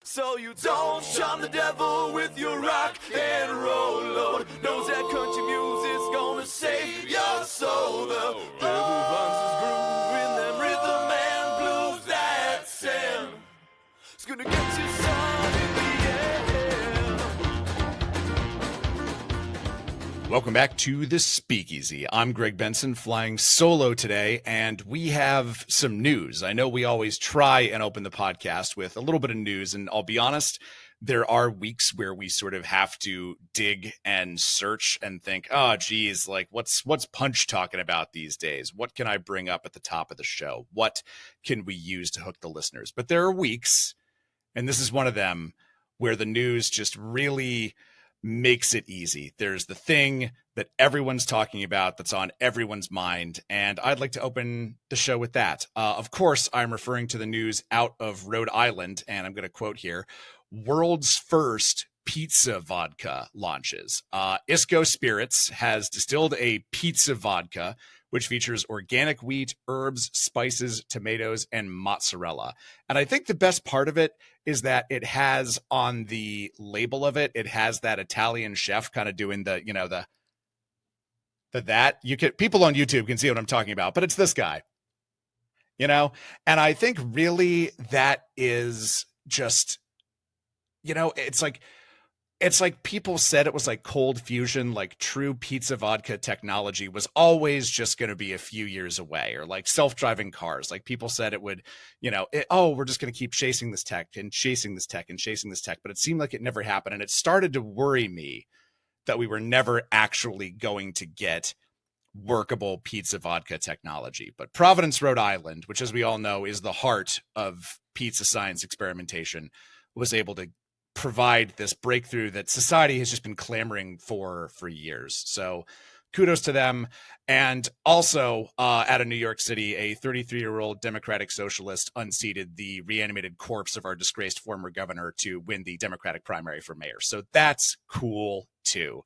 So you don't charm the devil with your rock and roll load. Knows that country music's gonna save your soul. The devil finds his groove in them rhythm and blues that sound. It's gonna get you son in the end. Welcome back to the Speakeasy. I'm Greg Benson, flying solo today, and we have some news. I know we always try and open the podcast with a little bit of news, and I'll be honest, there are weeks where we sort of have to dig and search and think, oh, geez, like what's Punch talking about these days? What can I bring up at the top of the show? What can we use to hook the listeners? But there are weeks, and this is one of them, where the news just really makes it easy. There's the thing that everyone's talking about that's on everyone's mind, and I'd like to open the show with that. Of course, I'm referring to the news out of Rhode Island, and I'm going to quote here: world's first pizza vodka launches. Isco Spirits has distilled a pizza vodka which features organic wheat, herbs, spices, tomatoes, and mozzarella. And I think the best part of it is that it has on the label of it, it has that Italian chef kind of doing the, people on YouTube can see what I'm talking about, but it's this guy, and I think really that is just, it's like people said it was like cold fusion, like true pizza vodka technology was always just going to be a few years away, or like self-driving cars. Like people said it would, we're just going to keep chasing this tech and chasing this tech and chasing this tech. But it seemed like it never happened. And it started to worry me that we were never actually going to get workable pizza vodka technology. But Providence, Rhode Island, which as we all know is the heart of pizza science experimentation, was able to provide this breakthrough that society has just been clamoring for years. So kudos to them. And also out of New York City, a 33-year-old Democratic socialist unseated the reanimated corpse of our disgraced former governor to win the Democratic primary for mayor. So that's cool too.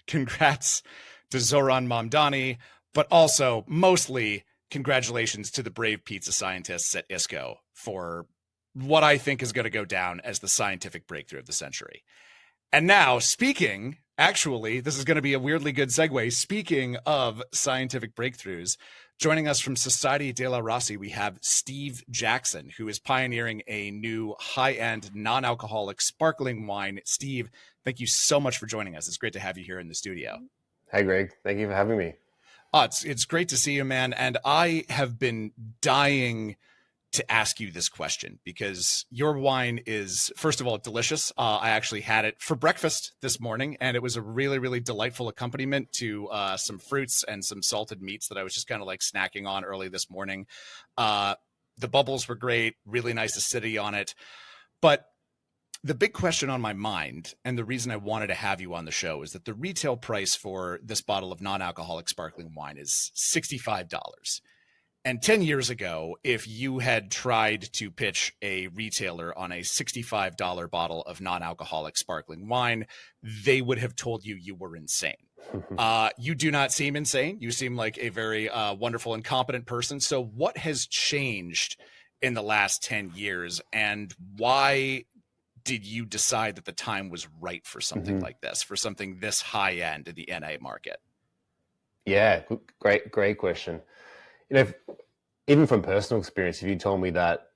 Congrats to Zoran Mamdani, but also mostly congratulations to the brave pizza scientists at ISCO for what I think is going to go down as the scientific breakthrough of the century. And now, this is going to be a weirdly good segue. Speaking of scientific breakthroughs, joining us from Society de la Rassi, we have Steve Jackson, who is pioneering a new high-end non-alcoholic sparkling wine. Steve, thank you so much for joining us. It's great to have you here in the studio. Hi, Greg. Thank you for having me. It's great to see you, man. And I have been dying to ask you this question because your wine is, first of all, delicious. I actually had it for breakfast this morning, and it was a really, really delightful accompaniment to some fruits and some salted meats that I was just kind of like snacking on early this morning. The bubbles were great, really nice acidity on it. But the big question on my mind, and the reason I wanted to have you on the show, is that the retail price for this bottle of non-alcoholic sparkling wine is $65. And 10 years ago, if you had tried to pitch a retailer on a $65 bottle of non-alcoholic sparkling wine, they would have told you you were insane. You do not seem insane. You seem like a very wonderful and competent person. So what has changed in the last 10 years, and why did you decide that the time was right for something like this, for something this high end in the NA market? Yeah, great question. Even from personal experience, if you told me that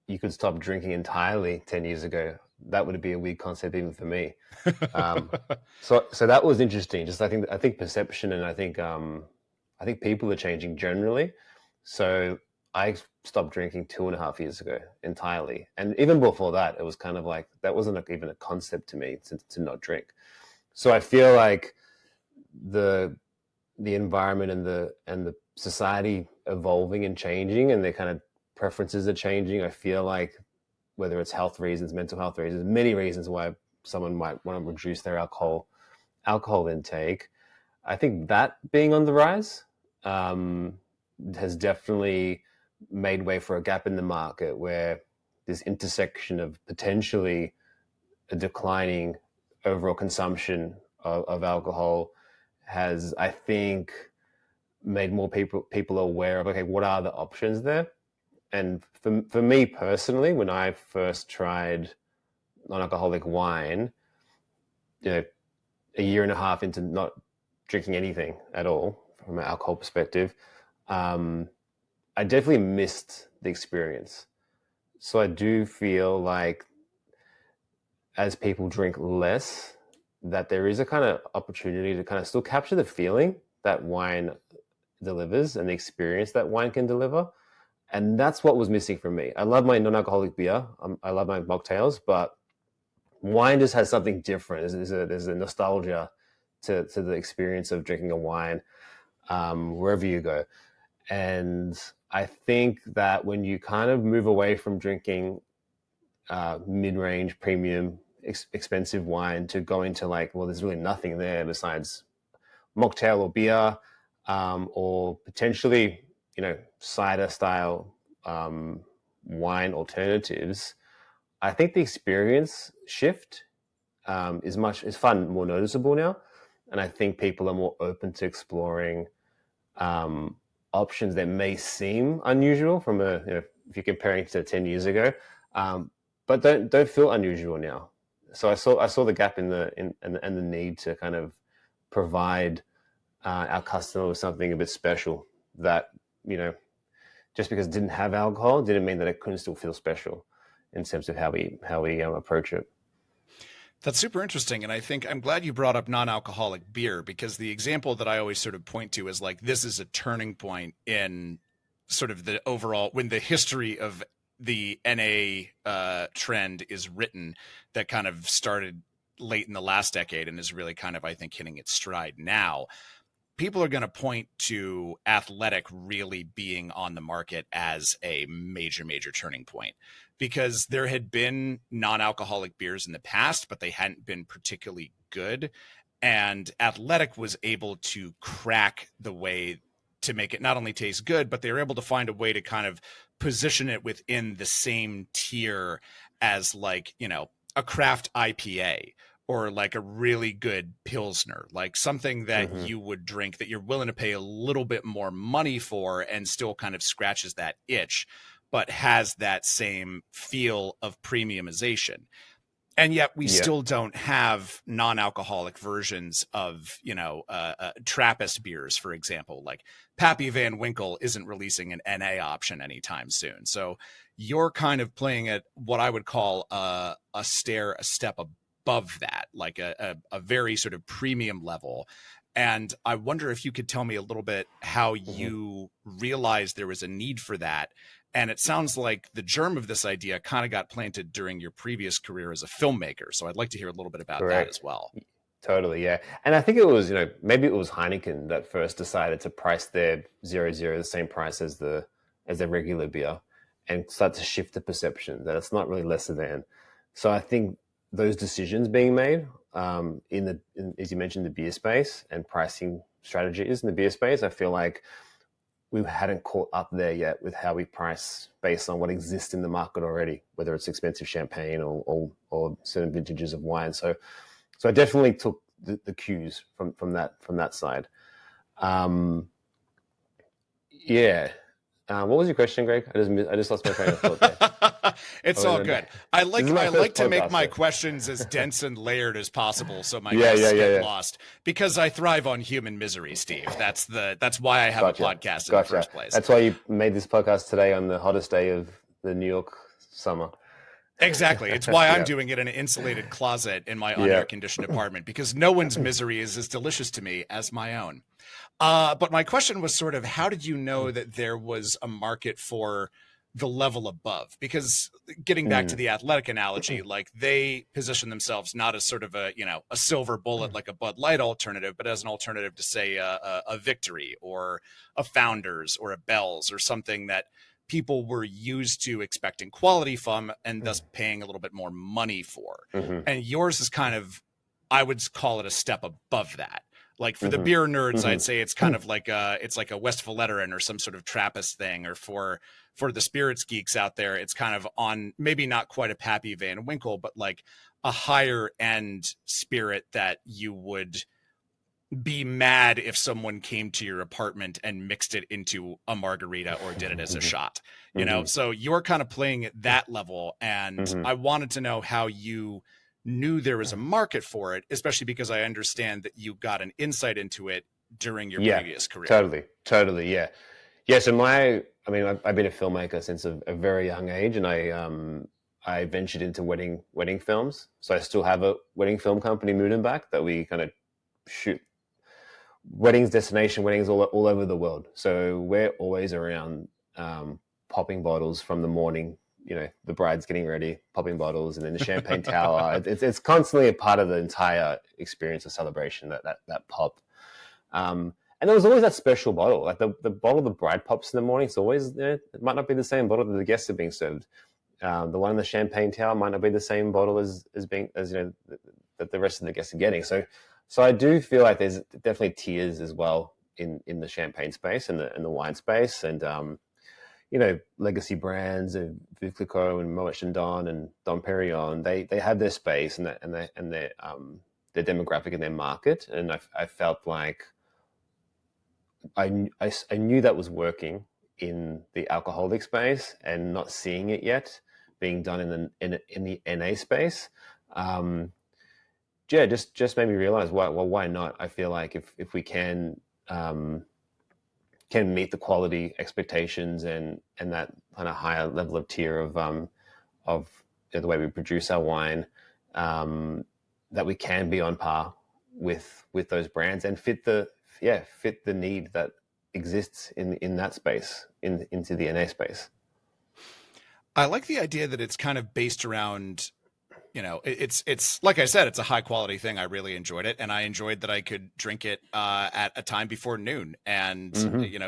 you could stop drinking entirely 10 years ago, that would be a weird concept even for me. So that was interesting. Just I think perception, and I think people are changing generally. So I stopped drinking 2.5 years ago entirely, and even before that, it was kind of like that wasn't even a concept to me to not drink. So I feel like the environment and the society evolving and changing, and their kind of preferences are changing. I feel like whether it's health reasons, mental health reasons, many reasons why someone might want to reduce their alcohol intake. I think that being on the rise has definitely made way for a gap in the market where this intersection of potentially a declining overall consumption of alcohol has, I think, made more people aware of, okay, what are the options there? And for me personally, when I first tried non-alcoholic wine, you know, a year and a half into not drinking anything at all from an alcohol perspective, I definitely missed the experience. So I do feel like as people drink less, that there is a kind of opportunity to kind of still capture the feeling that wine delivers and the experience that wine can deliver. And that's what was missing from me. I love my non-alcoholic beer. I love my mocktails, but wine just has something different. There's a nostalgia to the experience of drinking a wine wherever you go. And I think that when you kind of move away from drinking mid-range, premium, expensive wine to go into like, well, there's really nothing there besides mocktail or beer, or potentially, cider style wine alternatives. I think the experience shift is far more noticeable now, and I think people are more open to exploring options that may seem unusual from if you're comparing to 10 years ago, but don't feel unusual now. So I saw the gap in the need to kind of provide our customer with something a bit special that, just because it didn't have alcohol didn't mean that it couldn't still feel special in terms of how we approach it. That's super interesting. And I think I'm glad you brought up non-alcoholic beer, because the example that I always sort of point to is like, this is a turning point in sort of the overall, when the history of the NA trend is written, that kind of started late in the last decade and is really kind of, I think, hitting its stride now. People are going to point to athletic really being on the market as a major, major turning point, because there had been non-alcoholic beers in the past, but they hadn't been particularly good. And athletic was able to crack the way to make it not only taste good, but they were able to find a way to kind of position it within the same tier as like, a craft IPA, or like a really good Pilsner, like something that you would drink that you're willing to pay a little bit more money for and still kind of scratches that itch, but has that same feel of premiumization. And yet we still don't have non-alcoholic versions of, Trappist beers, for example. Like Pappy Van Winkle isn't releasing an NA option anytime soon. So you're kind of playing at what I would call a step above that, like a very sort of premium level. And I wonder if you could tell me a little bit how you realized there was a need for that. And it sounds like the germ of this idea kind of got planted during your previous career as a filmmaker. So I'd like to hear a little bit about that as well. Totally, yeah. And I think it was, maybe it was Heineken that first decided to price their 0.0 the same price as their regular beer, and start to shift the perception that it's not really lesser than. So I think those decisions being made in as you mentioned, the beer space and pricing strategies in the beer space, I feel like we hadn't caught up there yet with how we price based on what exists in the market already, whether it's expensive champagne or certain vintages of wine. So I definitely took the cues from that side. What was your question, Greg? I just lost my train of thought there. It's all good. I like to make my questions as dense and layered as possible, so my guests get lost, because I thrive on human misery, Steve. That's why I have a podcast in the first place. That's why you made this podcast today on the hottest day of the New York summer. Exactly. It's why I'm doing it in an insulated closet in my unair-conditioned apartment, because no one's misery is as delicious to me as my own. But my question was sort of, how did you know that there was a market for the level above? Because getting back to the athletic analogy, like they position themselves not as sort of a silver bullet like a Bud Light alternative, but as an alternative to say a Victory or a Founders or a Bell's, or something that people were used to expecting quality from and thus paying a little bit more money for. And yours is kind of, I would call it a step above that. Like for the beer nerds, I'd say it's kind of like it's like a Westfaletteren or some sort of Trappist thing. Or for the spirits geeks out there, it's kind of on maybe not quite a Pappy Van Winkle, but like a higher end spirit that you would be mad if someone came to your apartment and mixed it into a margarita or did it as a shot, so you're kind of playing at that level. And I wanted to know how you knew there was a market for it, especially because I understand that you got an insight into it during your previous career. Totally. Yeah. So I've been a filmmaker since a very young age, and I ventured into wedding films. So I still have a wedding film company, Moodenbach, that we kind of shoot weddings, destination weddings all over the world. So we're always around popping bottles from the morning. The bride's getting ready, popping bottles, and then the champagne tower. It's constantly a part of the entire experience of celebration. That pop. And there was always that special bottle, like the bottle the bride pops in the morning. It's always, it might not be the same bottle that the guests are being served. The one in the champagne tower might not be the same bottle as that the rest of the guests are getting. So I do feel like there's definitely tiers as well in the champagne space and the wine space, and legacy brands and Veuve Clicquot and Moet Chandon and Dom Perignon. They have their space and their demographic and their market, and I felt like I knew that was working in the alcoholic space and not seeing it yet being done in the NA space. Just made me realize why not? I feel like if we can meet the quality expectations and that kind of higher level of tier of the way we produce our wine, that we can be on par with those brands and fit the need that exists in that space, into the NA space. I like the idea that it's kind of based around, it's like I said, it's a high quality thing. I really enjoyed it, and I enjoyed that I could drink it at a time before noon and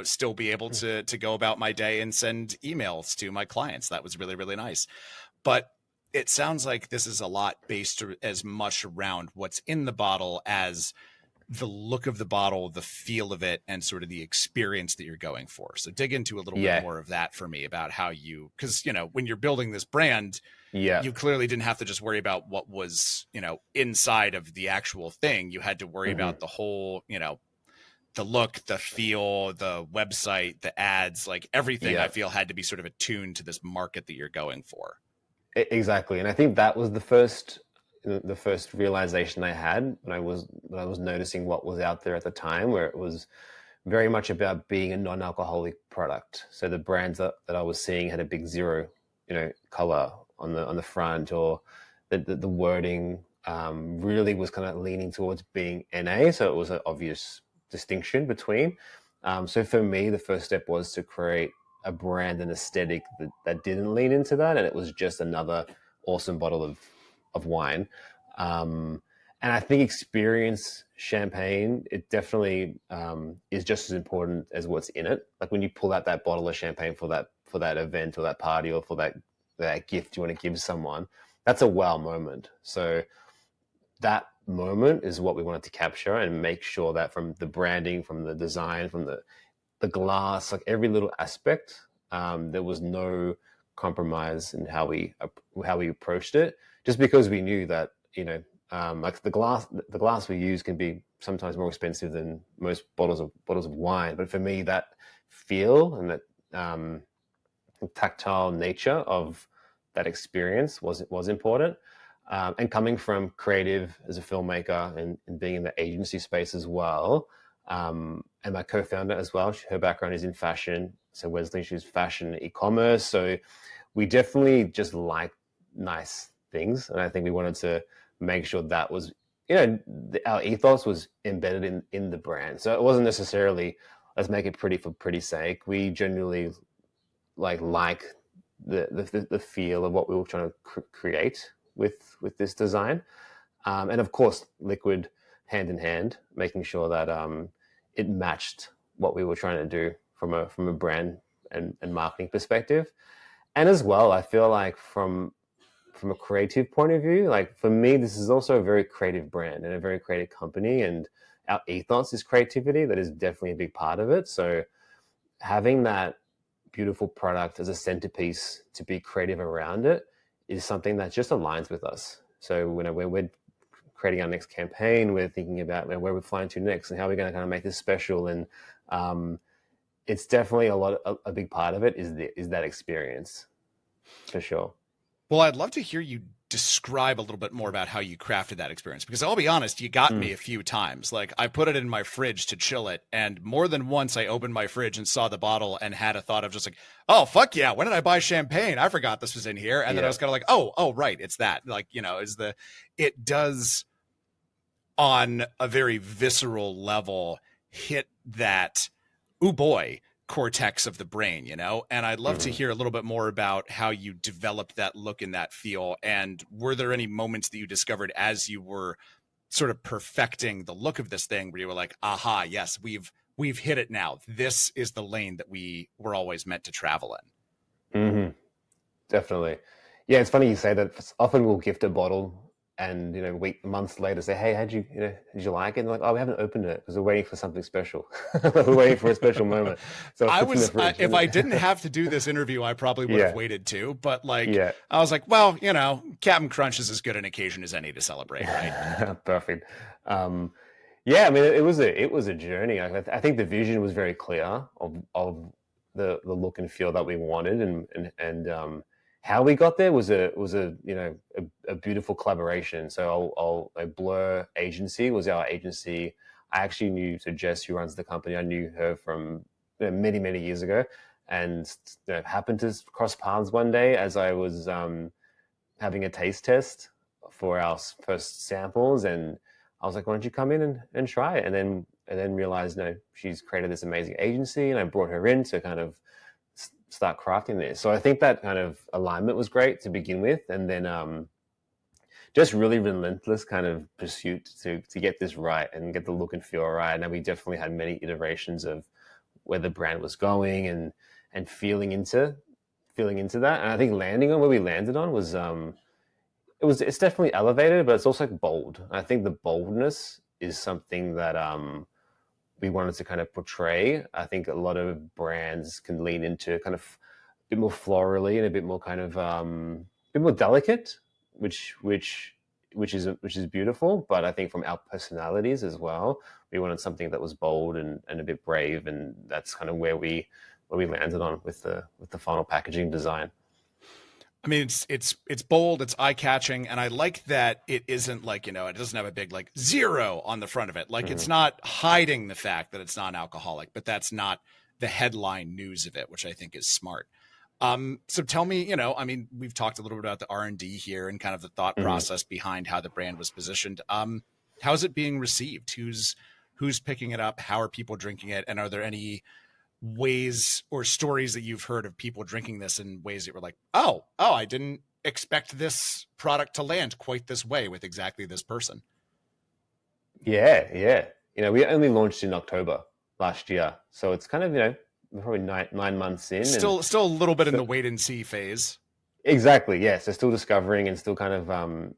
still be able to go about my day and send emails to my clients. That was really, really nice. But it sounds like this is a lot based as much around what's in the bottle as the look of the bottle, the feel of it, and sort of the experience that you're going for. So dig into a little bit more of that for me about how because when you're building this brand, you clearly didn't have to just worry about what was, inside of the actual thing. You had to worry about the whole, the look, the feel, the website, the ads, like everything I feel had to be sort of attuned to this market that you're going for. Exactly. And I think that was the first realization I had when I was noticing what was out there at the time, where it was very much about being a non-alcoholic product. So the brands that I was seeing had a big zero, color on the front, or the wording really was kind of leaning towards being NA. So it was an obvious distinction between. So for me, the first step was to create a brand and aesthetic that didn't lean into that, and it was just another awesome bottle of wine. And I think experience champagne, it definitely is just as important as what's in it. Like when you pull out that bottle of champagne for that event or that party, or for that gift you want to give someone, that's a wow moment. So that moment is what we wanted to capture and make sure that from the branding, from the design, from the glass, like every little aspect, there was no compromise in how we approached it, just because we knew that like the glass we use can be sometimes more expensive than most bottles of wine. But for me, that feel and that tactile nature of that experience was important. And coming from creative as a filmmaker and being in the agency space as well, and my co-founder as well, her background is in fashion. So Wesley, she's fashion e-commerce. So we definitely just like nice things. And I think we wanted to make sure that was, our ethos was embedded in the brand. So it wasn't necessarily, let's make it pretty for pretty sake. We genuinely like the feel of what we were trying to create with this design. And of course, liquid hand in hand, making sure that it matched what we were trying to do from a brand and marketing perspective. And as well, I feel like from a creative point of view, like for me, this is also a very creative brand and a very creative company, and our ethos is creativity. That is definitely a big part of it. So having that beautiful product as a centerpiece to be creative around it is something that just aligns with us. So when we're creating our next campaign, we're thinking about where we're flying to next and how we're going to kind of make this special. And it's definitely a big part of it is that experience, for sure. Well, I'd love to hear you describe a little bit more about how you crafted that experience, because I'll be honest, you got me a few times. Like, I put it in my fridge to chill it, and more than once I opened my fridge and saw the bottle and had a thought of just like, oh, fuck yeah, when did I buy champagne? I forgot this was in here. And then I was kind of like, oh, right, it's that. Like, you know, it does on a very visceral level hit that, ooh boy, cortex of the brain, you know? And I'd love to hear a little bit more about how you developed that look and that feel. And were there any moments that you discovered as you were sort of perfecting the look of this thing where you were like, aha, yes, we've hit it now. This is the lane that we were always meant to travel in. Definitely. Yeah, it's funny you say that. Often we'll gift a bottle and, you know, months later say, hey, did you like it? And they're like, oh, we haven't opened it because we're waiting for something special. We're waiting for a special moment. So if I didn't have to do this interview, I probably would have waited too. But I was like, well, you know, Captain Crunch is as good an occasion as any to celebrate, right? Perfect. Yeah, I mean, it was a journey. I think the vision was very clear of the look and feel that we wanted, and how we got there was a beautiful collaboration. So Blur Agency was our agency. I actually knew Jess, who runs the company. I knew her from many years ago, and happened to cross paths one day as I was having a taste test for our first samples, and I was like, why don't you come in and try it? And then realized, she's created this amazing agency, and I brought her in to kind of start crafting this. So I think that kind of alignment was great to begin with, and then just really relentless kind of pursuit to get this right and get the look and feel right. And we definitely had many iterations of where the brand was going and feeling into that. And I think landing on where we landed on was it's definitely elevated, but it's also bold. I think the boldness is something that we wanted to kind of portray. I think a lot of brands can lean into kind of a bit more florally and a bit more kind of a bit more delicate, which is beautiful. But I think from our personalities as well, we wanted something that was bold and a bit brave, and that's kind of where we landed on with the final packaging design. I mean, it's bold, it's eye-catching, and I like that it isn't like, it doesn't have a big like 0 on the front of it. Like it's not hiding the fact that it's non-alcoholic, but that's not the headline news of it, which I think is smart. So tell me, I mean, we've talked a little bit about the R&D here and kind of the thought process behind how the brand was positioned. How is it being received? Who's picking it up? How are people drinking it? And are there any ways or stories that you've heard of people drinking this in ways that were like, oh, I didn't expect this product to land quite this way with exactly this person? Yeah. We only launched in October last year, so it's kind of, probably 9 months in. Still a little bit in the wait and see phase. Exactly. Yeah. So still discovering and still kind of,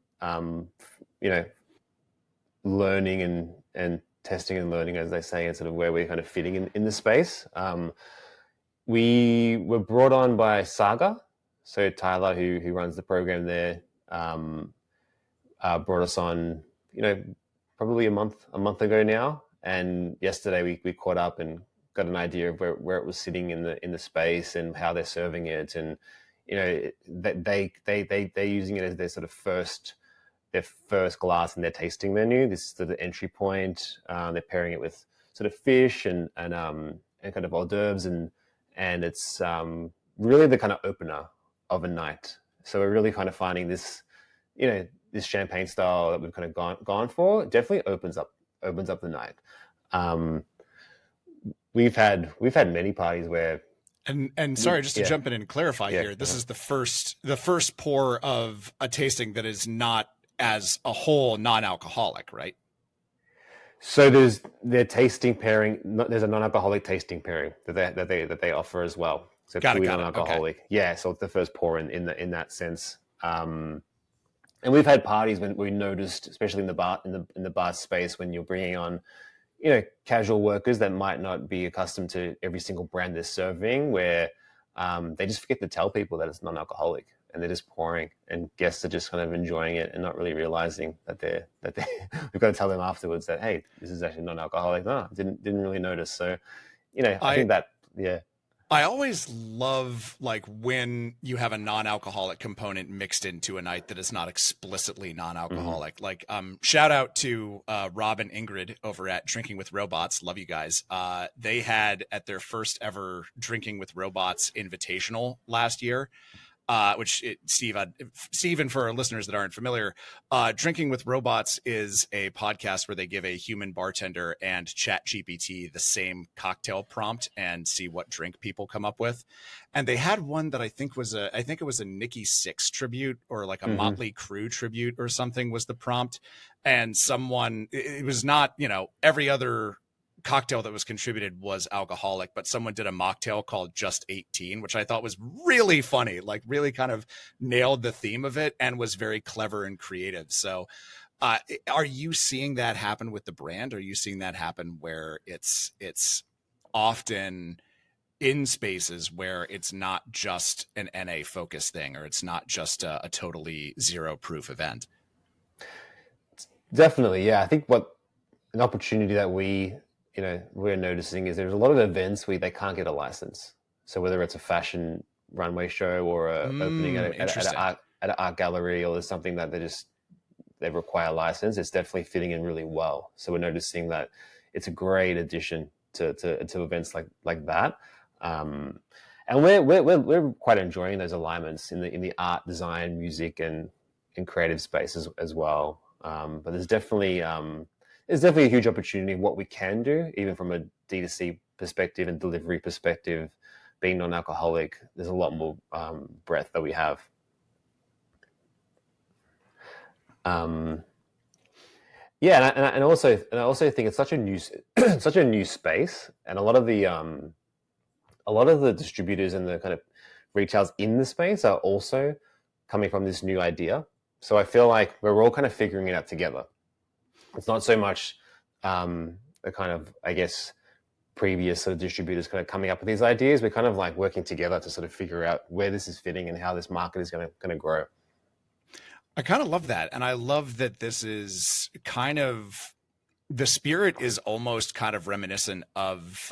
learning and testing and learning, as they say, and sort of where we're kind of fitting in the space. We were brought on by Saga. So Tyler, who runs the program there, brought us on, probably a month ago now. And yesterday we caught up and got an idea of where it was sitting in the space and how they're serving it. And, they're using it as their sort of first glass in their tasting menu. This is the entry point. They're pairing it with sort of fish and kind of hors d'oeuvres, and it's really the kind of opener of a night. So we're really kind of finding this, this champagne style that we've kind of gone for. It definitely opens up the night. We've had many parties where. And sorry, just to jump in and clarify here, this is the first pour of a tasting that is not as a whole non-alcoholic, right? So there's their tasting pairing. There's a non-alcoholic tasting pairing that they offer as well. So fully non-alcoholic. Okay. Yeah. So it's the first pour in that sense. And we've had parties when we noticed, especially in the bar space, when you're bringing on, casual workers that might not be accustomed to every single brand they're serving, where they just forget to tell people that it's non-alcoholic. and they're just pouring, and guests are just kind of enjoying it and not really realizing that they we've got to tell them afterwards that, hey, this is actually non-alcoholic. No, didn't really notice. So, I think that, yeah. I always love like when you have a non-alcoholic component mixed into a night that is not explicitly non-alcoholic. Mm-hmm. Like, shout out to Rob and Ingrid over at Drinking with Robots. Love you guys. They had at their first ever Drinking with Robots Invitational last year. Steve, and for our listeners that aren't familiar, Drinking with Robots is a podcast where they give a human bartender and ChatGPT the same cocktail prompt and see what drink people come up with. And they had one that I think it was a Nikki Sixx tribute, or like a Motley Crue tribute or something was the prompt. And it was not, every other cocktail that was contributed was alcoholic, but someone did a mocktail called Just 18, which I thought was really funny, like really kind of nailed the theme of it and was very clever and creative. So are you seeing that happen with the brand? Are you seeing that happen where it's often in spaces where it's not just an NA focused thing, or it's not just a totally zero proof event? Definitely, yeah. I think an opportunity that we're noticing is there's a lot of events where they can't get a license. So whether it's a fashion runway show or a opening at an art gallery, or there's something that they require a license, it's definitely fitting in really well. So we're noticing that it's a great addition to events like that. And we're quite enjoying those alignments in the art, design, music, and creative spaces as well. But there's definitely a huge opportunity in what we can do, even from a D2C perspective and delivery perspective. Being non-alcoholic, there's a lot more breadth that we have. Yeah, and I also think it's such a new space, and a lot of the distributors and the kind of retailers in the space are also coming from this new idea. So I feel like we're all kind of figuring it out together. It's not so much the kind of, I guess, previous sort of distributors kind of coming up with these ideas. We're kind of like working together to sort of figure out where this is fitting and how this market is going to grow. I kind of love that. And I love that this is kind of, the spirit is almost kind of reminiscent of,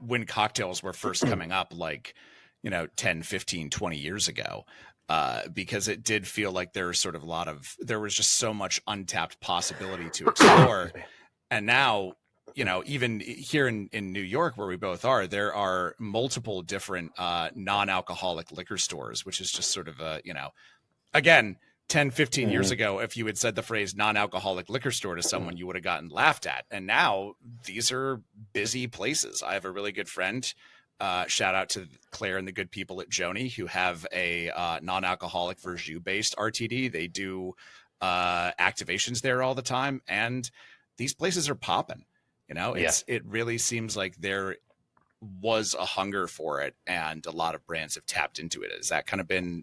when cocktails were first coming up, like, 10, 15, 20 years ago. Because it did feel like there was just so much untapped possibility to explore. And now, even here in New York, where we both are, there are multiple different non-alcoholic liquor stores, which is just sort of again, 10, 15 years ago, if you had said the phrase non-alcoholic liquor store to someone, you would have gotten laughed at. And now these are busy places. I have a really good friend, shout out to Claire and the good people at Joni, who have a non-alcoholic Verjus based RTD. They do activations there all the time, and these places are popping. It really seems like there was a hunger for it, and a lot of brands have tapped into it. Has that kind of been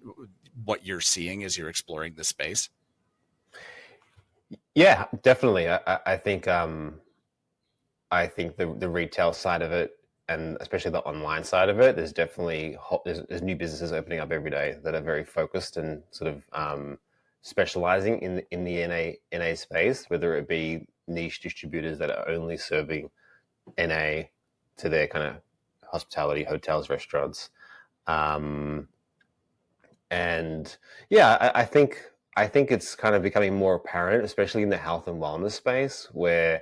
what you're seeing as you're exploring this space? Yeah, definitely. I think the retail side of it, and especially the online side of it, there's definitely there's new businesses opening up every day that are very focused and sort of specializing in the NA space, whether it be niche distributors that are only serving NA to their kind of hospitality, hotels, restaurants. And yeah, I think it's kind of becoming more apparent, especially in the health and wellness space, where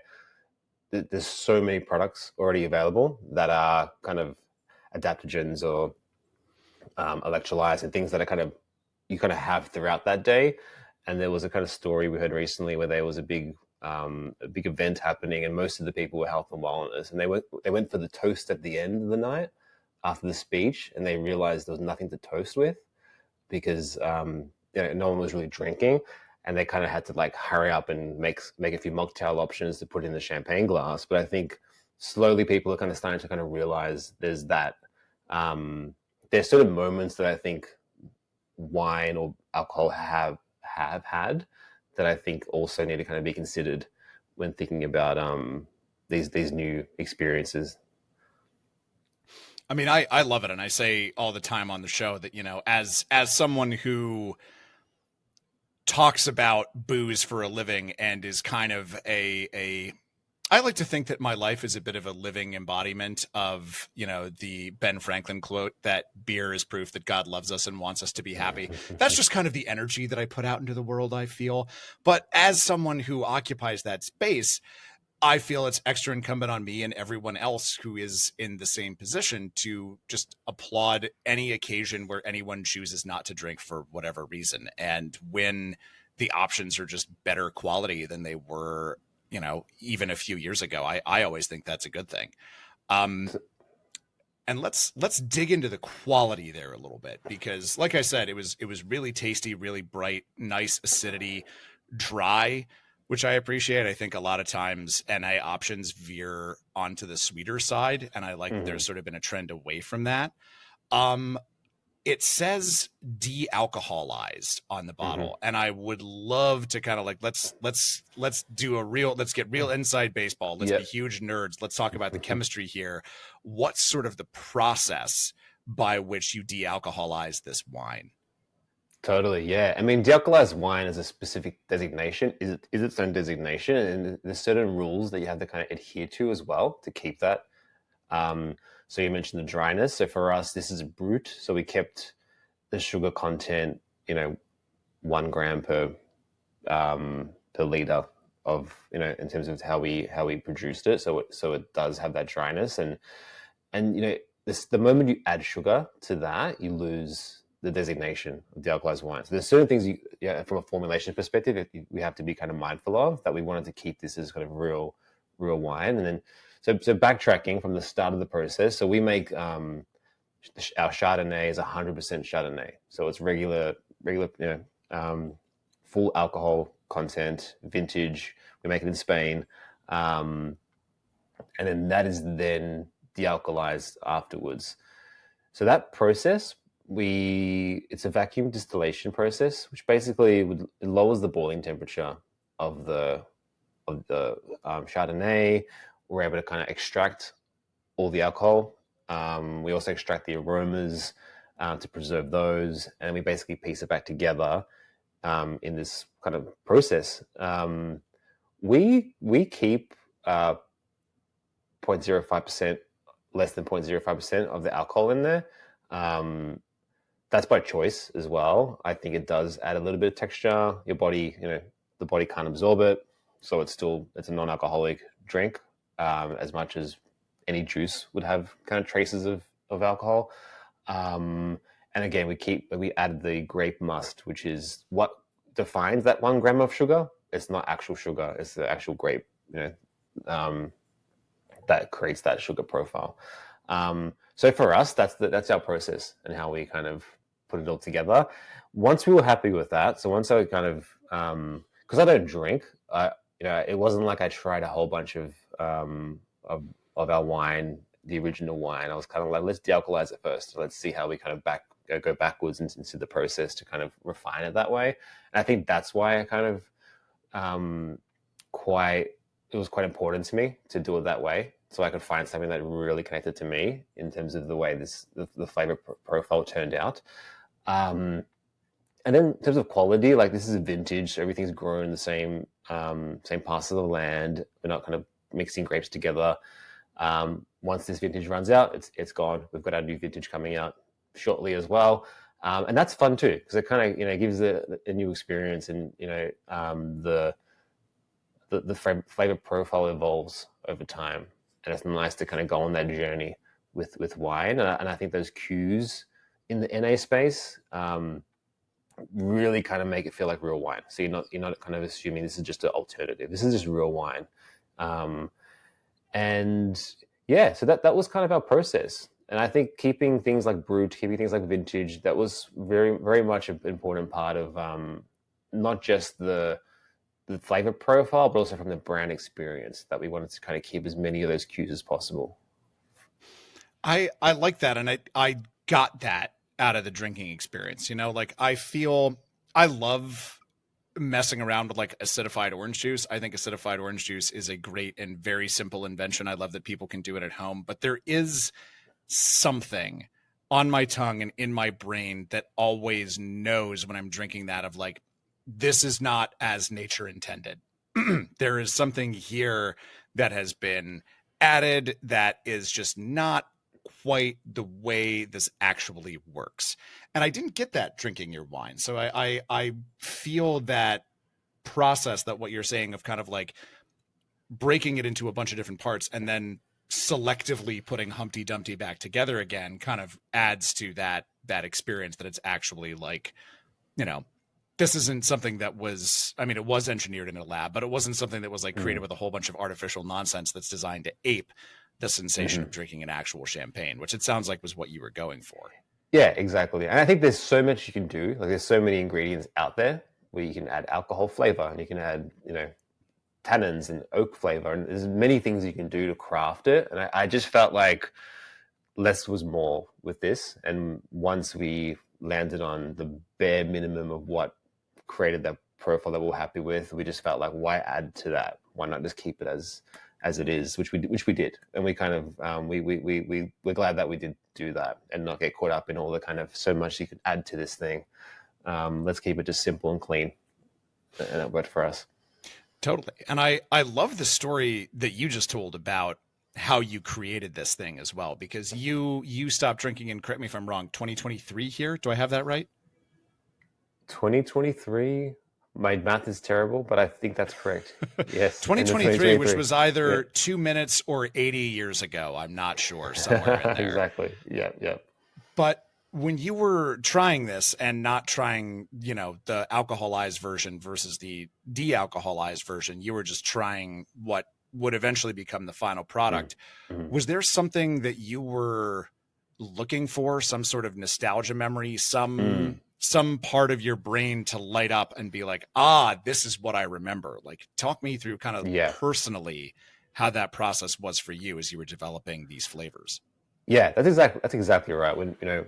there's so many products already available that are kind of adaptogens or electrolytes and things that are you kind of have throughout that day. And there was a kind of story we heard recently where there was a big event happening, and most of the people were health and wellness, and they went for the toast at the end of the night after the speech, and they realized there was nothing to toast with because no one was really drinking, and they kind of had to like hurry up and make a few mocktail options to put in the champagne glass. But I think slowly people are kind of starting to kind of realize there's that there's sort of moments that I think wine or alcohol have had that I think also need to kind of be considered when thinking about these new experiences. I mean, I love it. And I say all the time on the show that, as someone who talks about booze for a living and is kind of I like to think that my life is a bit of a living embodiment of, the Ben Franklin quote that beer is proof that God loves us and wants us to be happy. That's just kind of the energy that I put out into the world, I feel. But as someone who occupies that space, I feel it's extra incumbent on me and everyone else who is in the same position to just applaud any occasion where anyone chooses not to drink for whatever reason. And when the options are just better quality than they were, even a few years ago, I always think that's a good thing. And let's dig into the quality there a little bit, because like I said, it was really tasty, really bright, nice acidity, dry, which I appreciate. I think a lot of times NA options veer onto the sweeter side, and I like that there's sort of been a trend away from that. It says de-alcoholized on the bottle, and I would love to kind of like let's get real inside baseball. Let's be huge nerds. Let's talk about the chemistry here. What's sort of the process by which you de-alcoholize this wine? Totally, yeah. I mean, dealcoholized wine is a specific designation, is its own designation, and there's certain rules that you have to kind of adhere to as well to keep that. So you mentioned the dryness. So for us, this is a brut. So we kept the sugar content, 1 gram per liter of, in terms of how we produced it. So it does have that dryness, and the moment you add sugar to that, you lose the designation of dealcoholized wine. So there's certain things from a formulation perspective, we have to be kind of mindful of, that we wanted to keep this as kind of real wine. And then so backtracking from the start of the process, so we make our Chardonnay is 100% Chardonnay. So it's regular full alcohol content, vintage. We make it in Spain, and then that is then dealcoholized afterwards. So that process, it's a vacuum distillation process, which basically it lowers the boiling temperature of the Chardonnay. We're able to kind of extract all the alcohol. We also extract the aromas to preserve those, and we basically piece it back together in this kind of process. We keep 0.05%, less than 0.05% of the alcohol in there. That's by choice as well. I think it does add a little bit of texture. Your body, the body can't absorb it, so it's a non-alcoholic drink, as much as any juice would have kind of traces of alcohol. And again, we added the grape must, which is what defines that 1 gram of sugar. It's not actual sugar; it's the actual grape, that creates that sugar profile. So for us, that's our process and how we kind of put it all together. Once we were happy with that, so once I kind of, because I don't drink, it wasn't like I tried a whole bunch of our wine, the original wine. I was kind of like, let's dealcoholize it first. Let's see how we kind of go backwards into the process to kind of refine it that way. And I think that's why I kind of it was quite important to me to do it that way, so I could find something that really connected to me in terms of the way the flavor profile turned out. And then in terms of quality, like this is a vintage, so everything's grown in the same parts of the land. We're not kind of mixing grapes together. Once this vintage runs out, it's gone. We've got our new vintage coming out shortly as well, and that's fun too, because it kind of gives a new experience, and the flavor profile evolves over time, and it's nice to kind of go on that journey with wine. And I think those cues in the NA space really kind of make it feel like real wine. So you're not kind of assuming this is just an alternative. This is just real wine. And yeah, so that was kind of our process. And I think keeping things like brut, keeping things like vintage, that was very, very much an important part of not just the flavor profile, but also from the brand experience, that we wanted to kind of keep as many of those cues as possible. I like that, and I got that out of the drinking experience. Like I love messing around with like acidified orange juice. I think acidified orange juice is a great and very simple invention. I love that people can do it at home, but there is something on my tongue and in my brain that always knows when I'm drinking that of like, this is not as nature intended. There is something here that has been added that is just not quite the way this actually works. And I didn't get that drinking your wine. So I feel that process, that what you're saying of kind of like breaking it into a bunch of different parts and then selectively putting Humpty Dumpty back together again kind of adds to that experience, that it's actually like, you know, this isn't something that was, I mean, it was engineered in a lab, but it wasn't something that was like created with a whole bunch of artificial nonsense that's designed to ape the sensation of drinking an actual champagne, which it sounds like was what you were going for. Yeah, exactly. And I think there's so much you can do. Like there's so many ingredients out there where you can add alcohol flavor and you can add, you know, tannins and oak flavor, and there's many things you can do to craft it. And I just felt like less was more with this. And once we landed on the bare minimum of what created that profile that we're happy with, we just felt like, why add to that? Why not just keep it as it is, which we did. And we kind of we're glad that we did do that and not get caught up in all the kind of so much you could add to this thing. Let's keep it just simple and clean, and it worked for us. Totally. And I love the story that you just told about how you created this thing as well, because you stopped drinking in, correct me if I'm wrong, 2023 here. Do I have that right? 2023. My math is terrible, but I think that's correct. Yes. 2023, which was either 2 minutes or 80 years ago. I'm not sure, somewhere in there. Exactly. Yeah. Yeah. But when you were trying this and not trying, you know, the alcoholized version versus the de-alcoholized version, you were just trying what would eventually become the final product. Mm-hmm. Was there something that you were looking for, some sort of nostalgia memory, some part of your brain to light up and be like, this is what I remember? Like, talk me through kind of personally how that process was for you as you were developing these flavors. Yeah, that's exactly right. When, you know,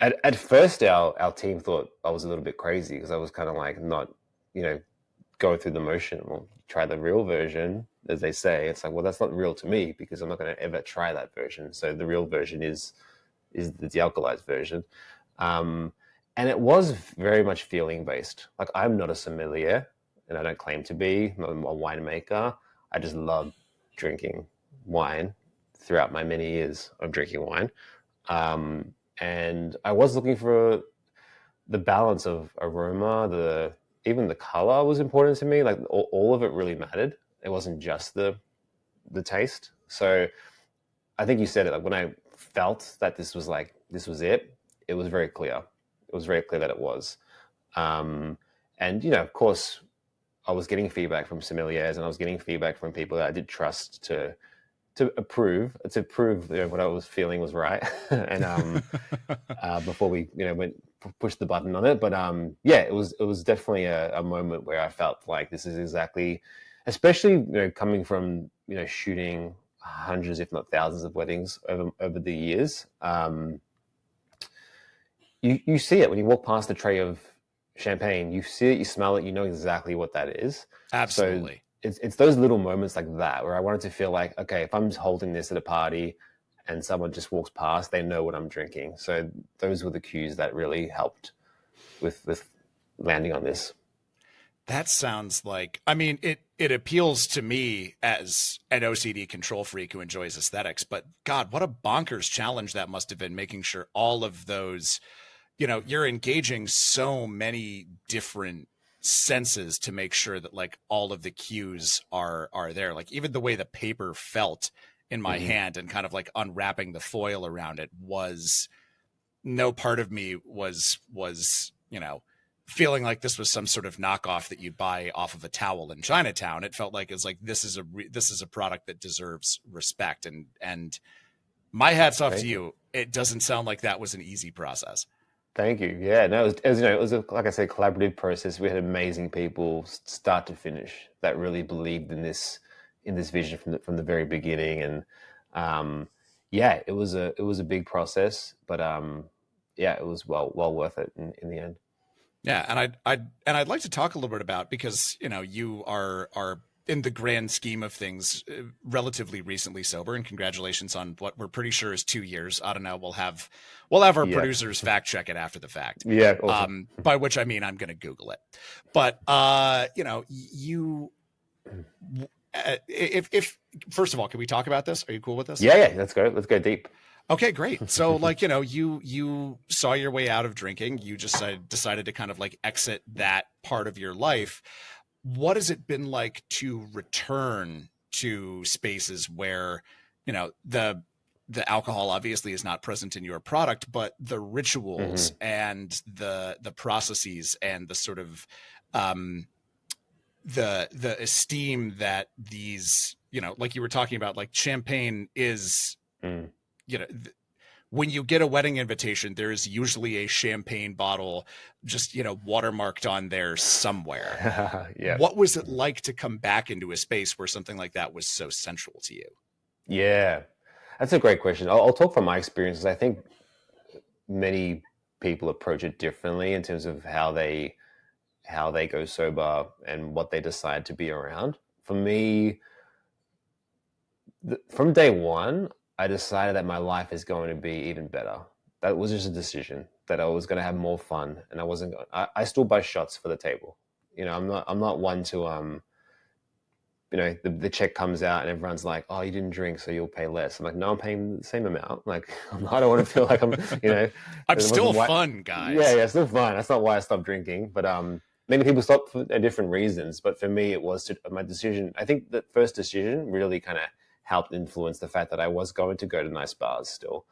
at first our team thought I was a little bit crazy because I was kind of like not, you know, going through the motion. Well, try the real version, as they say. It's like, well, that's not real to me because I'm not going to ever try that version. So the real version is the de-alcoholized version. And it was very much feeling based. Like, I'm not a sommelier and I don't claim to be. I'm a winemaker. I just love drinking wine throughout my many years of drinking wine. And I was looking for the balance of aroma, even the color was important to me. Like all of it really mattered. It wasn't just the taste. So I think you said it, like when I felt that this was it was very clear. It was very clear that it was. And, you know, of course, I was getting feedback from sommeliers and I was getting feedback from people that I did trust to prove you know, what I was feeling was right. And before we, you know, pushed the button on it. But yeah, it was definitely a moment where I felt like this is exactly, especially, you know, coming from, you know, shooting hundreds, if not thousands of weddings over the years. You see it when you walk past a tray of champagne, you see it, you smell it, you know exactly what that is. Absolutely. So it's those little moments like that where I wanted to feel like, okay, if I'm just holding this at a party and someone just walks past, they know what I'm drinking. So those were the cues that really helped with landing on this. That sounds like, I mean, it appeals to me as an OCD control freak who enjoys aesthetics, but God, what a bonkers challenge that must have been, making sure all of those, you know, you're engaging so many different senses to make sure that like all of the cues are there. Like even the way the paper felt in my hand and kind of like unwrapping the foil around it was, no part of me was, you know, feeling like this was some sort of knockoff that you'd buy off of a towel in Chinatown. It felt like it's like, this is a product that deserves respect, and my hat's off to you. It doesn't sound like that was an easy process. Thank you. Yeah, no, it was, you know, it was like I said, collaborative process. We had amazing people, start to finish, that really believed in this vision from the very beginning. And yeah, it was a big process, but yeah, it was well worth it in the end. Yeah, and I'd like to talk a little bit about, because, you know, you are in the grand scheme of things, relatively recently sober, and congratulations on what we're pretty sure is 2 years. I don't know. We'll have our Yeah. producers fact check it after the fact. Yeah. Awesome. By which I mean I'm going to Google it. But you know, if first of all, can we talk about this? Are you cool with this? Yeah. Let's go deep. Okay, great. So like, you know, you saw your way out of drinking. You just decided to kind of like exit that part of your life. What has it been like to return to spaces where, you know, the alcohol obviously is not present in your product, but the rituals and the processes and the sort of the esteem that these, you know, like you were talking about, like champagne is, you know, when you get a wedding invitation, there is usually a champagne bottle just, you know, watermarked on there somewhere. Yeah. What was it like to come back into a space where something like that was so central to you? Yeah, that's a great question. I'll talk from my experiences. I think many people approach it differently in terms of how they go sober and what they decide to be around. For me, from day one, I decided that my life is going to be even better. That was just a decision that I was going to have more fun, and I wasn't. I still buy shots for the table. You know, I'm not one to you know, the check comes out and everyone's like, "Oh, you didn't drink, so you'll pay less." I'm like, "No, I'm paying the same amount." Like, I don't want to feel like I'm, you know, I'm still fun, guys. Yeah, still fun. That's not why I stopped drinking, but many people stop for different reasons. But for me, it was my decision. I think the first decision really kind of helped influence the fact that I was going to go to nice bars still.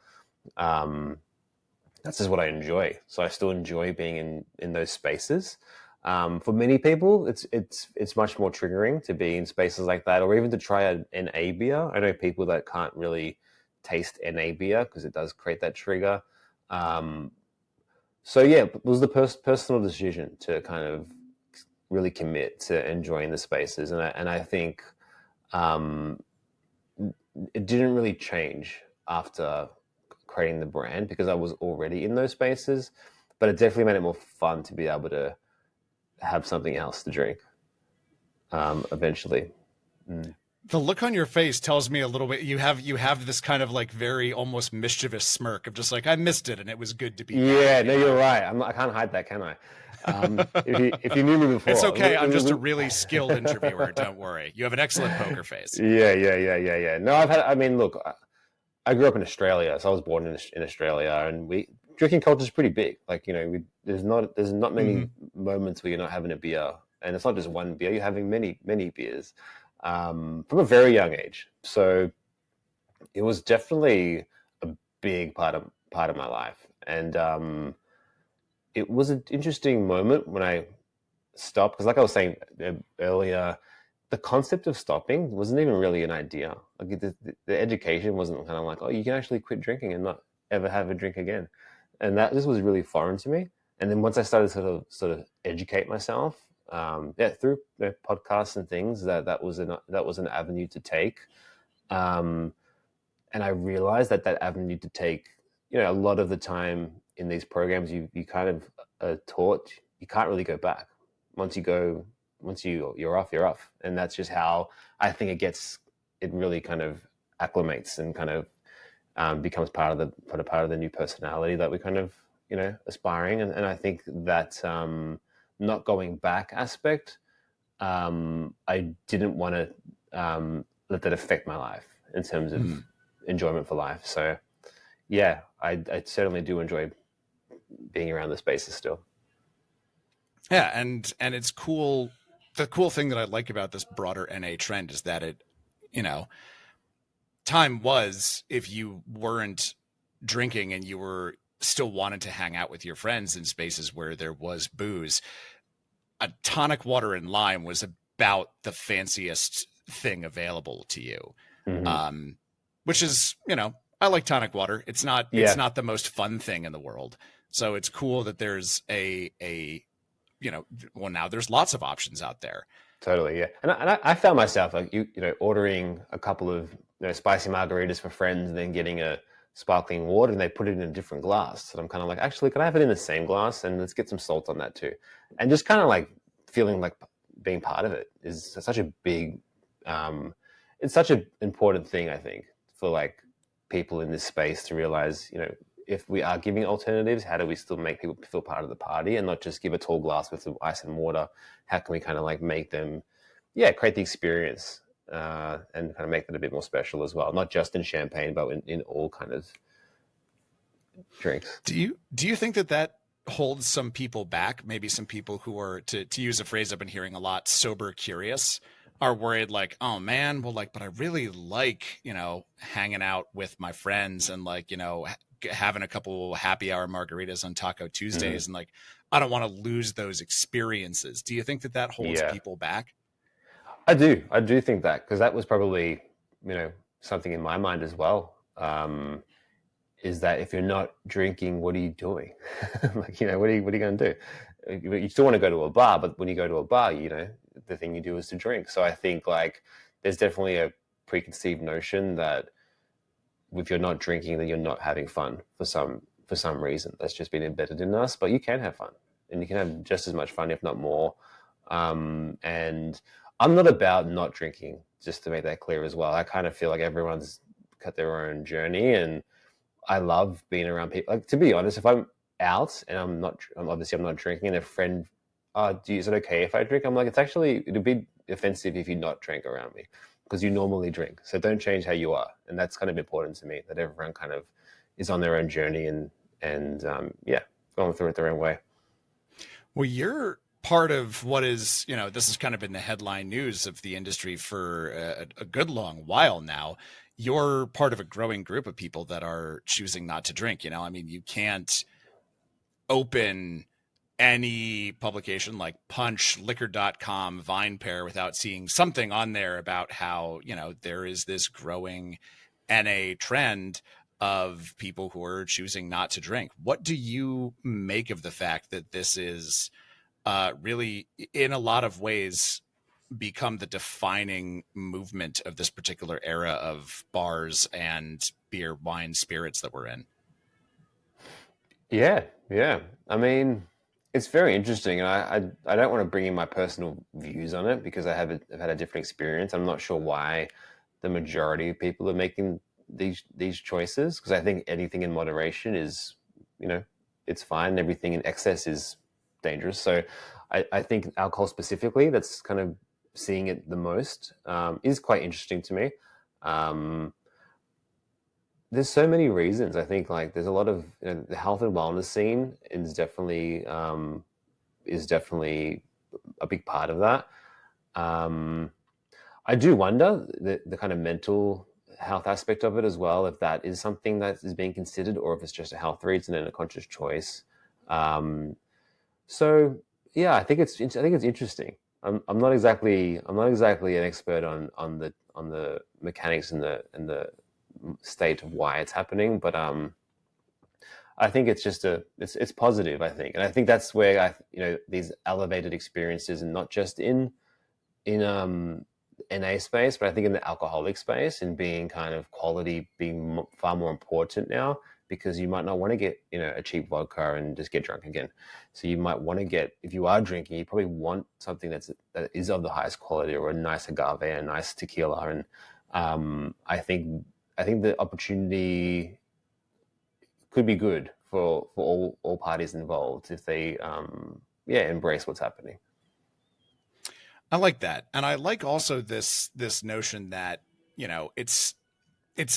That's just what I enjoy. So I still enjoy being in those spaces. For many people, it's much more triggering to be in spaces like that, or even to try an NA beer. I know people that can't really taste NA beer because it does create that trigger. So yeah, it was the personal decision to kind of really commit to enjoying the spaces, and I think it didn't really change after creating the brand because I was already in those spaces, but it definitely made it more fun to be able to have something else to drink eventually. The look on your face tells me a little bit. You have this kind of like very almost mischievous smirk of just like, I missed it and it was good to be Yeah, back. no, you're right. I can't hide that, can I? If you knew me before, it's okay. I'm just a really skilled interviewer. Don't worry. You have an excellent poker face. Yeah. No, I mean, look, I grew up in Australia, so I was born in Australia, and drinking culture is pretty big. Like, you know, there's not many moments where you're not having a beer, and it's not just one beer. You're having many beers from a very young age. So it was definitely a big part of my life, and it was an interesting moment when I stopped, because like I was saying earlier, the concept of stopping wasn't even really an idea. Like the education wasn't kind of like, oh, you can actually quit drinking and not ever have a drink again, and that just was really foreign to me. And then once I started to sort of educate myself, through podcasts and things, that was an avenue to take, and I realized that avenue to take, you know, a lot of the time in these programs, you kind of are taught you can't really go back. Once you're off, and that's just how I think it really kind of acclimates and kind of becomes part of the new personality that we kind of, you know, aspiring. And I think that not going back aspect, I didn't want to let that affect my life in terms of enjoyment for life. So yeah, I certainly do enjoy being around the spaces still. Yeah, and it's cool. The cool thing that I like about this broader NA trend is that it, you know, time was, if you weren't drinking and you were still wanted to hang out with your friends in spaces where there was booze, a tonic water and lime was about the fanciest thing available to you. Which is, you know, I like tonic water. It's not the most fun thing in the world. So it's cool that there's a you know, well, now there's lots of options out there. Totally, yeah. And I found myself like you know, ordering a couple of, you know, spicy margaritas for friends, and then getting a sparkling water, and they put it in a different glass. And I'm kind of like, actually, can I have it in the same glass? And let's get some salt on that too. And just kind of like feeling like being part of it is such a big, it's such an important thing, I think, for like people in this space to realize, you know, if we are giving alternatives, how do we still make people feel part of the party and not just give a tall glass with the ice and water? How can we kind of like make them, create the experience and kind of make that a bit more special as well, not just in champagne, but in all kind of drinks. Do you think that that holds some people back? Maybe some people who are, to use a phrase I've been hearing a lot, sober curious, are worried like, oh man, well, like, but I really like, you know, hanging out with my friends and like, you know, having a couple happy hour margaritas on Taco Tuesdays. And like, I don't want to lose those experiences. Do you think that that holds people back? I do think that, because that was probably, you know, something in my mind as well. Is that if you're not drinking, what are you doing? Like, you know, what are you going to do? You still want to go to a bar, but when you go to a bar, you know, the thing you do is to drink. So I think like there's definitely a preconceived notion that if you're not drinking, then you're not having fun for some reason. That's just been embedded in us. But you can have fun, and you can have just as much fun, if not more. And I'm not about not drinking, just to make that clear as well. I kind of feel like everyone's got their own journey, and I love being around people. Like, to be honest, if I'm out and I'm not drinking, and a friend, is it okay if I drink? I'm like, it'd be offensive if you not drank around me, because you normally drink. So don't change how you are. And that's kind of important to me, that everyone kind of is on their own journey and going through it their own way. Well, you're part of what is, you know, this has kind of been the headline news of the industry for a good long while now. You're part of a growing group of people that are choosing not to drink. You know, I mean, you can't open any publication like Punch, liquor.com, VinePair without seeing something on there about how, you know, there is this growing NA trend of people who are choosing not to drink. What do you make of the fact that this is really, in a lot of ways, become the defining movement of this particular era of bars and beer, wine, spirits that we're in? Yeah. I mean, it's very interesting, and I don't want to bring in my personal views on it, because I've had a different experience. I'm not sure why the majority of people are making these choices, because I think anything in moderation is, you know, it's fine. Everything in excess is dangerous. So I think alcohol specifically, that's kind of seeing it the most, is quite interesting to me. There's so many reasons. I think like there's a lot of, you know, the health and wellness scene is definitely a big part of that. I do wonder the kind of mental health aspect of it as well, if that is something that is being considered, or if it's just a health reason and a conscious choice. So yeah, I think it's interesting. I'm not exactly an expert on the mechanics and the state of why it's happening, but I think it's just it's positive, I think. And I think that's where these elevated experiences, and not just in NA space, but I think in the alcoholic space, and being kind of quality being far more important now, because you might not want to get, a cheap vodka and just get drunk again. So you might want to get, if you are drinking, you probably want something that is of the highest quality, or a nice agave, a nice tequila. And I think the opportunity could be good for all parties involved if they embrace what's happening. I like that. And I like also this notion that, it's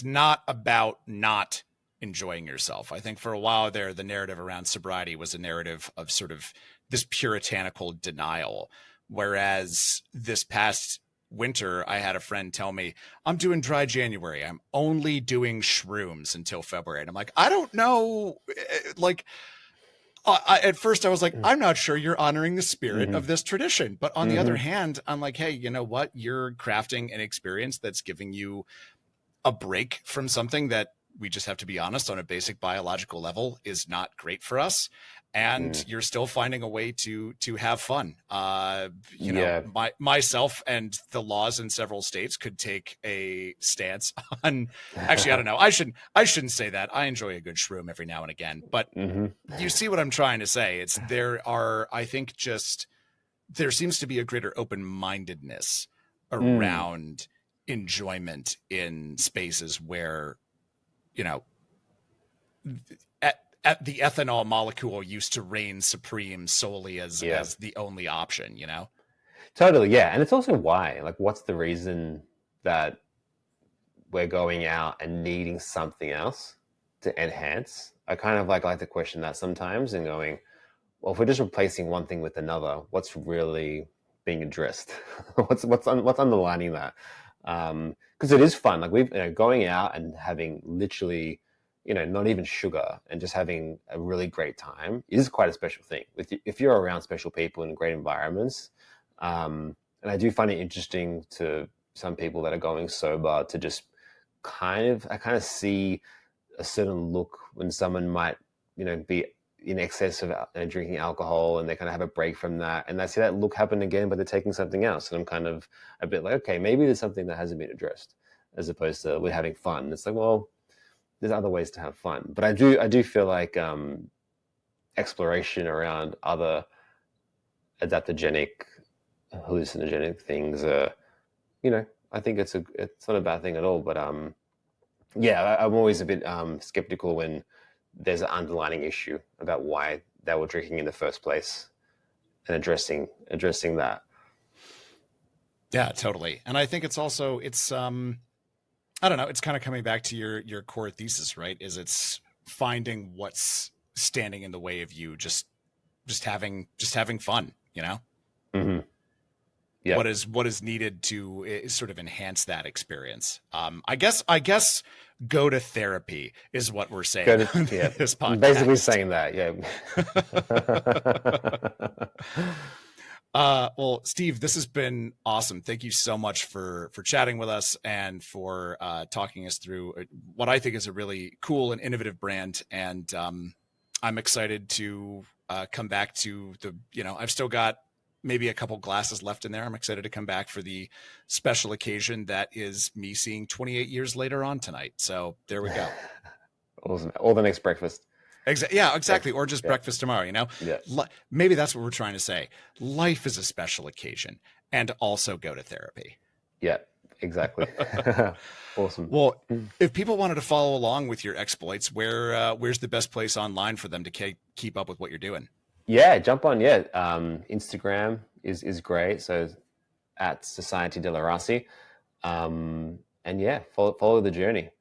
not about not enjoying yourself. I think for a while there, the narrative around sobriety was a narrative of sort of this puritanical denial. Whereas this past winter, I had a friend tell me, I'm doing dry January. I'm only doing shrooms until February. And I'm like, I don't know. At first I was like, I'm not sure you're honoring the spirit of this tradition. But on the other hand, I'm like, hey, you know what? You're crafting an experience that's giving you a break from something that, we just have to be honest, on a basic biological level is not great for us. And you're still finding a way to have fun. Myself and the laws in several states could take a stance on, actually, I don't know. I shouldn't say that. I enjoy a good shroom every now and again, but you see what I'm trying to say. There are, I think, just there seems to be a greater open-mindedness Mm. around enjoyment in spaces where, you know, at the ethanol molecule used to reign supreme solely as the only option, you know? Totally, yeah. And it's also why, like, what's the reason that we're going out and needing something else to enhance? I kind of like to question that sometimes and going, well, if we're just replacing one thing with another, what's really being addressed? what's underlining that? Because it is fun. Like we've going out and having literally, not even sugar and just having a really great time is quite a special thing. If you're around special people in great environments, and I do find it interesting to some people that are going sober to just I kind of see a certain look when someone might, be in excess of drinking alcohol and they kind of have a break from that. And I see that look happen again, but they're taking something else. And I'm kind of a bit like, okay, maybe there's something that hasn't been addressed as opposed to we're having fun. It's like, well, there's other ways to have fun. But I do feel like exploration around other adaptogenic, hallucinogenic things, I think it's not a bad thing at all. But yeah, I'm always a bit skeptical when there's an underlying issue about why they were drinking in the first place and addressing that. Yeah, totally. And I think it's also, I don't know, it's kind of coming back to your core thesis, right? Is it's finding what's standing in the way of you just having fun, you know? Mm-hmm. Yep. What is needed to sort of enhance that experience. I guess go to therapy is what we're saying. This podcast. Basically saying that, yeah. Well, Steve, this has been awesome. Thank you so much for chatting with us and for talking us through what I think is a really cool and innovative brand. And I'm excited to come back to I've still got maybe a couple glasses left in there. I'm excited to come back for the special occasion that is me seeing 28 years later on tonight. So there we go. Awesome. Or the next breakfast. Yeah, exactly. Or just breakfast tomorrow, Yeah. Maybe that's what we're trying to say. Life is a special occasion and also go to therapy. Yeah, exactly. Awesome. Well, if people wanted to follow along with your exploits, where's the best place online for them to keep up with what you're doing? Yeah, jump on. Yeah. Instagram is great. So at Society de la Rassi. And yeah, follow the journey.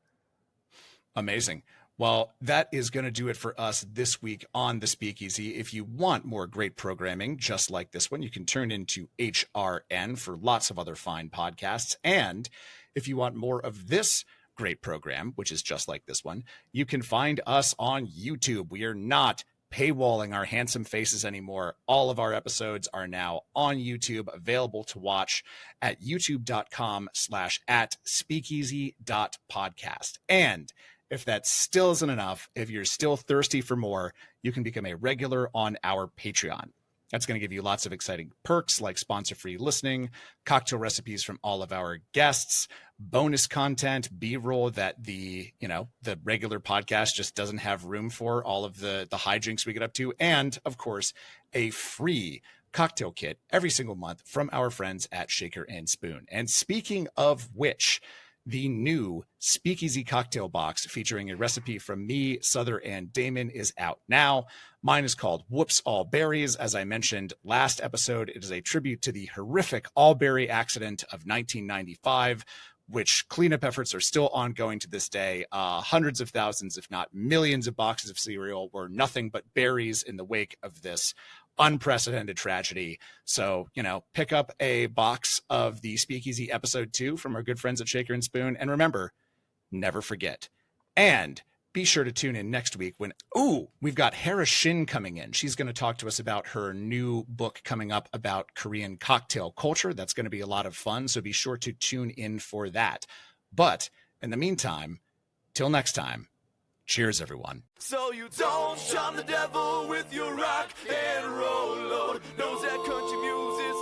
Amazing. Well, that is going to do it for us this week on The Speakeasy. If you want more great programming just like this one, you can turn into HRN for lots of other fine podcasts. And if you want more of this great program, which is just like this one, you can find us on YouTube. We are not paywalling our handsome faces anymore. All of our episodes are now on YouTube, available to watch at youtube.com/@speakeasy.podcast. And if that still isn't enough, if you're still thirsty for more, you can become a regular on our Patreon. That's going to give you lots of exciting perks like sponsor-free listening, cocktail recipes from all of our guests, bonus content, B-roll that the regular podcast just doesn't have room for, all of the hijinks we get up to, and of course, a free cocktail kit every single month from our friends at Shaker and Spoon. And speaking of which, the new Speakeasy cocktail box featuring a recipe from me, Souther, and Damon is out now. Mine is called Whoops All Berries. As I mentioned last episode, it is a tribute to the horrific all-berry accident of 1995, which cleanup efforts are still ongoing to this day. Hundreds of thousands, if not millions of boxes of cereal were nothing but berries in the wake of this unprecedented tragedy. So, pick up a box of the Speakeasy episode 2 from our good friends at Shaker and Spoon. And remember, never forget. And be sure to tune in next week when, we've got Hera Shin coming in. She's going to talk to us about her new book coming up about Korean cocktail culture. That's going to be a lot of fun. So be sure to tune in for that. But in the meantime, till next time, cheers, everyone. So you don't charm the devil with your rock and roll, Lord knows that country music